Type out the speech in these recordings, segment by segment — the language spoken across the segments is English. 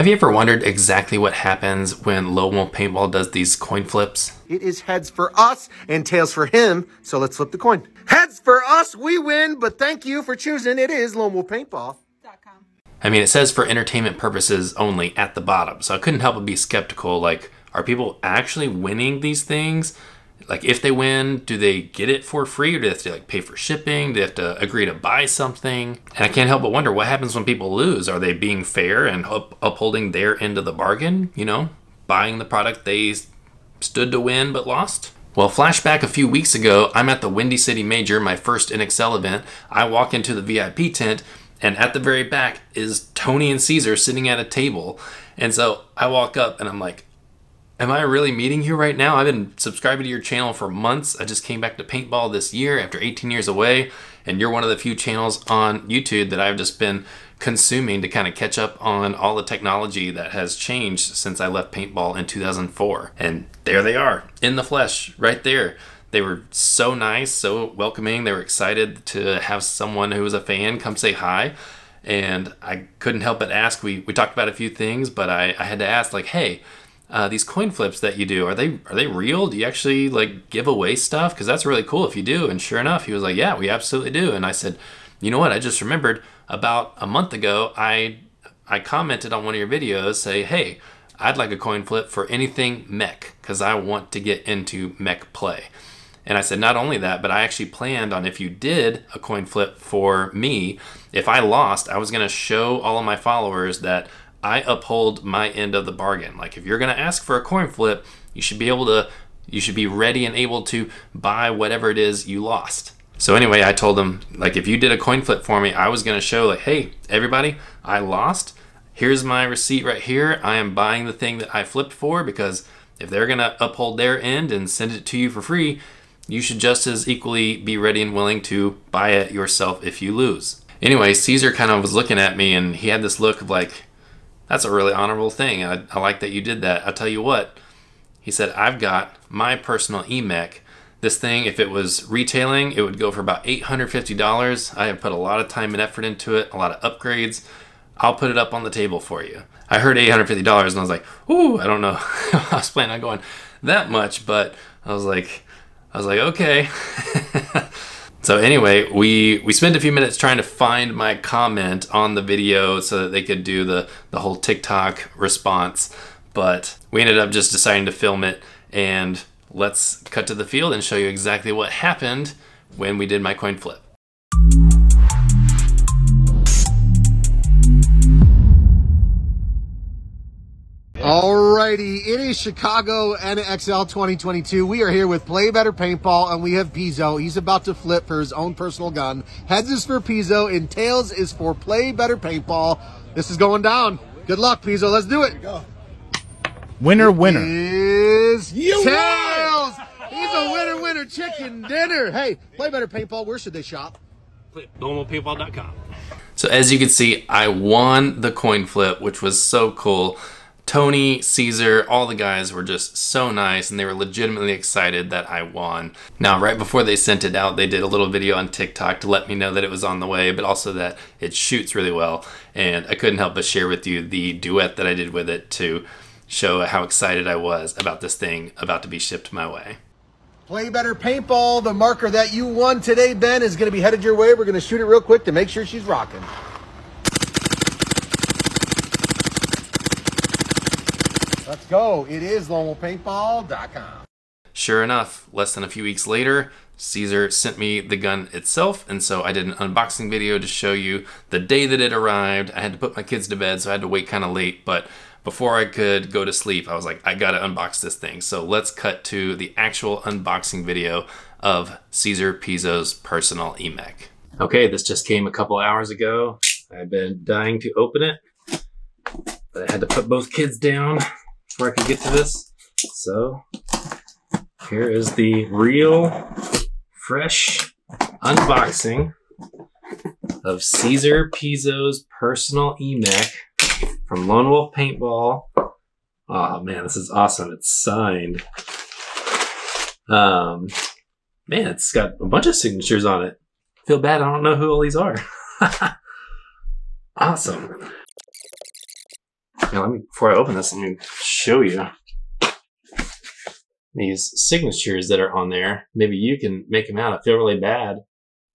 Have you ever wondered exactly what happens when Lone Wolf Paintball does these coin flips? It is heads for us and tails for him, so let's flip the coin. Heads for us, we win, but thank you for choosing. It is Lone Wolf Paintball. I mean, it says for entertainment purposes only at the bottom, so I couldn't help but be skeptical. Like, are people actually winning these things? Like, if they win, do they get it for free, or do they have to like pay for shipping? Do they have to agree to buy something? And I can't help but wonder what happens when people lose. Are they being fair and upholding their end of the bargain? You know, buying the product they stood to win but lost? Well, flashback a few weeks ago, I'm at the Windy City Major, my first NXL event. I walk into the VIP tent, and at the very back is Tony and Cesare sitting at a table. And so I walk up and I'm like, am I really meeting you right now? I've been subscribing to your channel for months. I just came back to paintball this year after 18 years away, and you're one of the few channels on YouTube that I've just been consuming to kind of catch up on all the technology that has changed since I left paintball in 2004. And there they are, in the flesh, right there. They were so nice, so welcoming. They were excited to have someone who was a fan come say hi. And I couldn't help but ask, we talked about a few things, but I had to ask, like, hey, these coin flips that you do, are they real? Do you actually like give away stuff? Because that's really cool if you do. And sure enough, he was like, yeah, we absolutely do. And I said, you know what? I just remembered about a month ago, I commented on one of your videos, say, hey, I'd like a coin flip for anything mech, because I want to get into mech play. And I said, not only that, but I actually planned on, if you did a coin flip for me, if I lost, I was going to show all of my followers that I uphold my end of the bargain. Like, if you're going to ask for a coin flip, you should be ready and able to buy whatever it is you lost. So anyway, I told them, like, if you did a coin flip for me, I was going to show, like, hey, everybody, I lost. Here's my receipt right here. I am buying the thing that I flipped for, because if they're going to uphold their end and send it to you for free, you should just as equally be ready and willing to buy it yourself if you lose. Anyway, Cesar kind of was looking at me, and he had this look of like, that's a really honorable thing. I like that you did that. I'll tell you what, he said, I've got my personal eMech. This thing, if it was retailing, it would go for about $850. I have put a lot of time and effort into it, a lot of upgrades. I'll put it up on the table for you. I heard $850 and I was like, ooh, I don't know. I was planning on going that much, but I was like, okay. So anyway, we spent a few minutes trying to find my comment on the video so that they could do the whole TikTok response, but we ended up just deciding to film it, and let's cut to the field and show you exactly what happened when we did my coin flip. Alrighty, it is Chicago NXL 2022. We are here with Play Better Paintball, and we have Pizzo. He's about to flip for his own personal gun. Heads is for Pizzo, and tails is for Play Better Paintball. This is going down. Good luck, Pizzo. Let's do it. Here we go. Winner, winner. Is tails. He's a winner, winner, chicken dinner. Hey, Play Better Paintball, where should they shop? LoneWolfPaintball.com. So as you can see, I won the coin flip, which was so cool. Tony, Cesare, all the guys were just so nice, and they were legitimately excited that I won. Now, right before they sent it out, they did a little video on TikTok to let me know that it was on the way, but also that it shoots really well. And I couldn't help but share with you the duet that I did with it to show how excited I was about this thing about to be shipped my way. Play Better Paintball, the marker that you won today, Ben, is going to be headed your way. We're going to shoot it real quick to make sure she's rocking. Let's go. It is LoneWolfPaintball.com. Sure enough, less than a few weeks later, Cesar sent me the gun itself, and so I did an unboxing video to show you the day that it arrived. I had to put my kids to bed, so I had to wait kind of late, but before I could go to sleep, I was like, I gotta unbox this thing. So let's cut to the actual unboxing video of Cesar Pizzo's personal eMech. Okay, this just came a couple hours ago. I've been dying to open it, but I had to put both kids down before I could get to this. So here is the real fresh unboxing of Cesar Pizzo's personal eMech from Lone Wolf Paintball. Oh man, this is awesome. It's signed. Man, it's got a bunch of signatures on it. I feel bad, I don't know who all these are. Awesome. Now, before I open this, let me show you these signatures that are on there. Maybe you can make them out. I feel really bad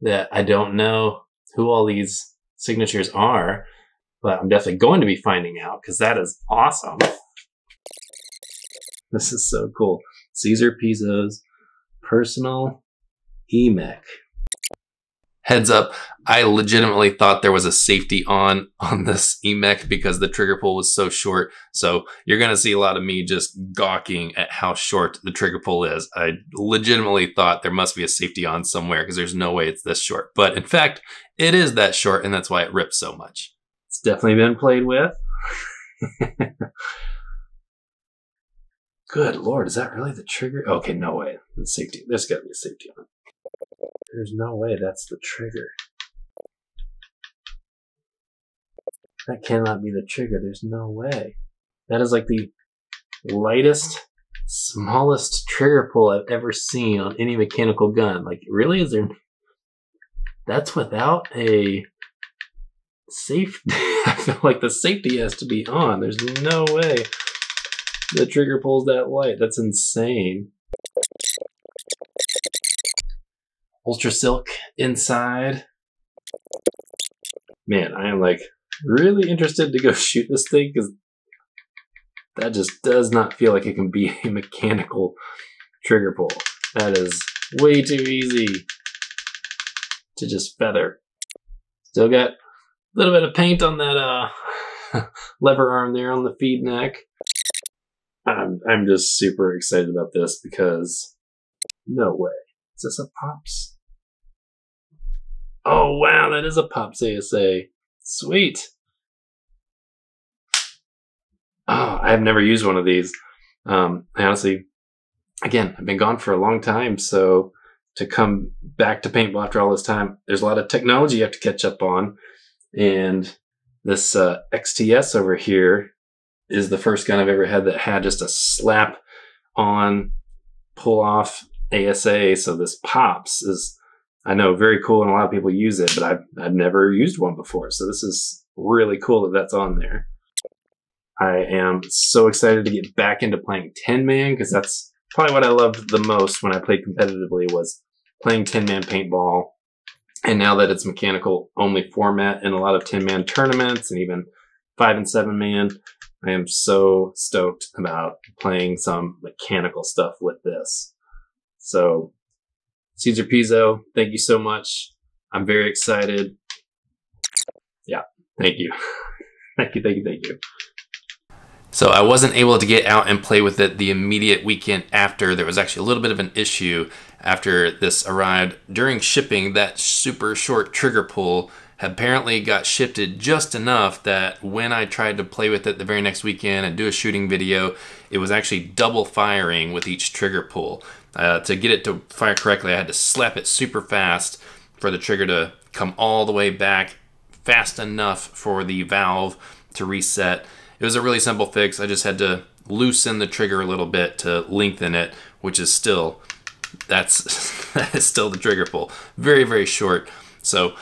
that I don't know who all these signatures are, but I'm definitely going to be finding out because that is awesome. This is so cool. Cesare Pizzo's personal e-mech. Heads up, I legitimately thought there was a safety on this e-mech because the trigger pull was so short. So you're going to see a lot of me just gawking at how short the trigger pull is. I legitimately thought there must be a safety on somewhere because there's no way it's this short. But in fact, it is that short, and that's why it rips so much. It's definitely been played with. Good Lord, is that really the trigger? Okay, no way. The safety. There's got to be a safety on it. There's no way that's the trigger. That cannot be the trigger. There's no way. That is like the lightest, smallest trigger pull I've ever seen on any mechanical gun. Like, really? Is there... That's without a safety. I feel like the safety has to be on. There's no way the trigger pull's that light. That's insane. Ultra silk inside. Man, I am like really interested to go shoot this thing because that just does not feel like it can be a mechanical trigger pull. That is way too easy to just feather. Still got a little bit of paint on that lever arm there on the feed neck. I'm just super excited about this because no way. Is this a Pops? Oh, wow, that is a Pops ASA. Sweet. Oh, I've never used one of these. I honestly, again, I've been gone for a long time, so to come back to paintball after all this time, there's a lot of technology you have to catch up on. And this XTS over here is the first gun I've ever had that had just a slap on, pull off ASA. So this Pops is, I know, very cool, and a lot of people use it, but I've never used one before. So this is really cool that that's on there. I am so excited to get back into playing 10-man because that's probably what I loved the most when I played competitively was playing 10-man paintball. And now that it's mechanical only format in a lot of 10-man tournaments and even 5 and 7-man, I am so stoked about playing some mechanical stuff with this. So, Cesare Pizzo, thank you so much. I'm very excited. Yeah, thank you. Thank you. So I wasn't able to get out and play with it the immediate weekend after. There was actually a little bit of an issue after this arrived. During shipping, that super short trigger pull apparently got shifted just enough that when I tried to play with it the very next weekend and do a shooting video, it was actually double firing with each trigger pull. To get it to fire correctly, I had to slap it super fast for the trigger to come all the way back fast enough for the valve to reset. It was a really simple fix. I just had to loosen the trigger a little bit to lengthen it, which is still, that is still the trigger pull. Very, very short. So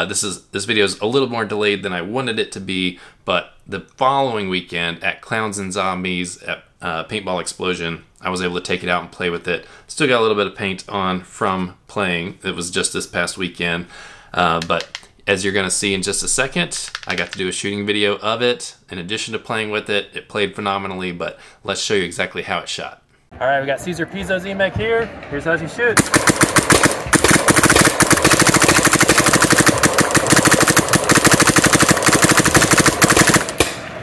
this video is a little more delayed than I wanted it to be, but the following weekend at Clowns and Zombies at Paintball Explosion, I was able to take it out and play with it. Still got a little bit of paint on from playing. It was just this past weekend, but as you're going to see in just a second, I got to do a shooting video of it. In addition to playing with it, it played phenomenally, but let's show you exactly how it shot. All right, we got Cesare Pizzo's e-mech here. Here's how she shoots.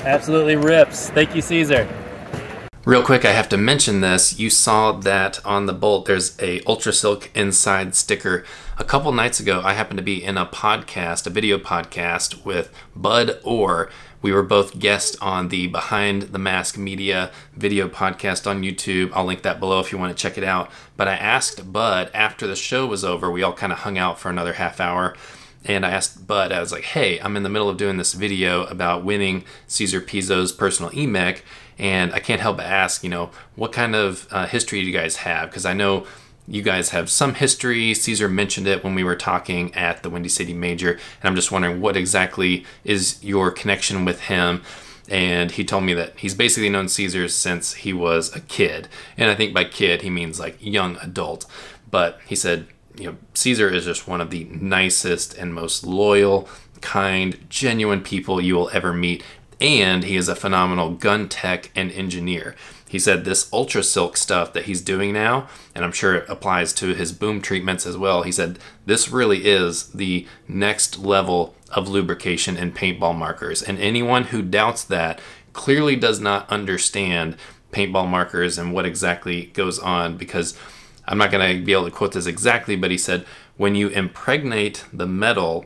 Absolutely rips. Thank you, Cesare. Real quick, I have to mention this. You saw that on the bolt, there's a Ultra Silk inside sticker. A couple nights ago, I happened to be in a podcast, a video podcast with Bud Orr. We were both guests on the Behind the Mask Media video podcast on YouTube. I'll link that below if you want to check it out. But I asked Bud after the show was over, we all kind of hung out for another half hour. And I asked Bud, I was like, hey, I'm in the middle of doing this video about winning Cesare Pizzo's personal e-mech. And I can't help but ask, you know, what kind of history do you guys have? Because I know you guys have some history. Cesar mentioned it when we were talking at the Windy City Major. And I'm just wondering what exactly is your connection with him. And he told me that he's basically known Cesare since he was a kid. And I think by kid, he means like young adult. But he said, you know, Cesare is just one of the nicest and most loyal, kind, genuine people you will ever meet. And he is a phenomenal gun tech and engineer. He said this ultra silk stuff that he's doing now, and I'm sure it applies to his boom treatments as well. He said this really is the next level of lubrication in paintball markers. And anyone who doubts that clearly does not understand paintball markers and what exactly goes on, because I'm not going to be able to quote this exactly, but he said when you impregnate the metal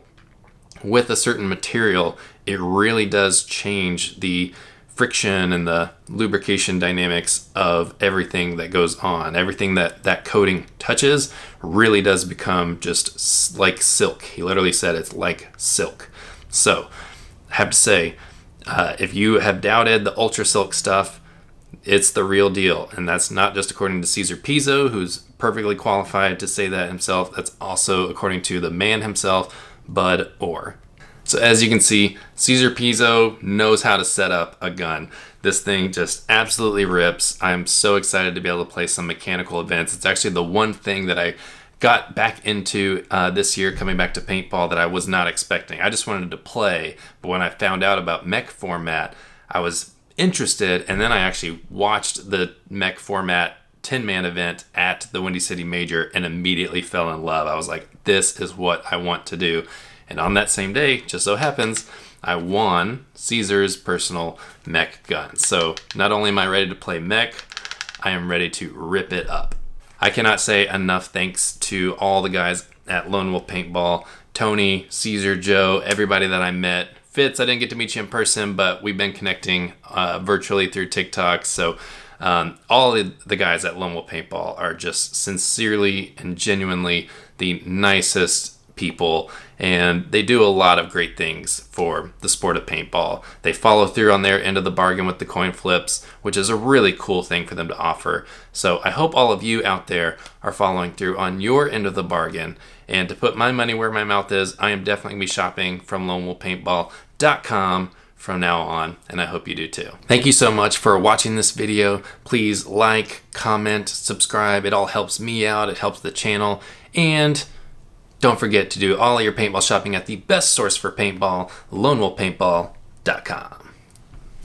with a certain material, it really does change the friction and the lubrication dynamics of everything that goes on. Everything that that coating touches really does become just like silk. He literally said it's like silk. So I have to say, if you have doubted the ultra silk stuff, it's the real deal. And that's not just according to Cesare Pizzo, who's perfectly qualified to say that himself. That's also according to the man himself, Bud Orr. So as you can see, Cesare Pizzo knows how to set up a gun. This thing just absolutely rips. I'm so excited to be able to play some mechanical events. It's actually the one thing that I got back into this year, coming back to paintball, that I was not expecting. I just wanted to play, but when I found out about mech format, I was interested, and then I actually watched the mech format 10-man event at the Windy City Major and immediately fell in love. I was like, this is what I want to do. And on that same day, just so happens, I won Caesar's personal mech gun. So not only am I ready to play mech, I am ready to rip it up. I cannot say enough thanks to all the guys at Lone Wolf Paintball, Tony, Cesar, Joe, everybody that I met. Fitz, I didn't get to meet you in person, but we've been connecting virtually through TikTok. So all the guys at Lone Wolf Paintball are just sincerely and genuinely the nicest people, and they do a lot of great things for the sport of paintball. They follow through on their end of the bargain with the coin flips, which is a really cool thing for them to offer. So I hope all of you out there are following through on your end of the bargain. And to put my money where my mouth is, I am definitely going to be shopping from lonewolfpaintball.com from now on, and I hope you do too. Thank you so much for watching this video. Please like, comment, subscribe. It all helps me out. It helps the channel. And don't forget to do all of your paintball shopping at the best source for paintball, lonewolfpaintball.com.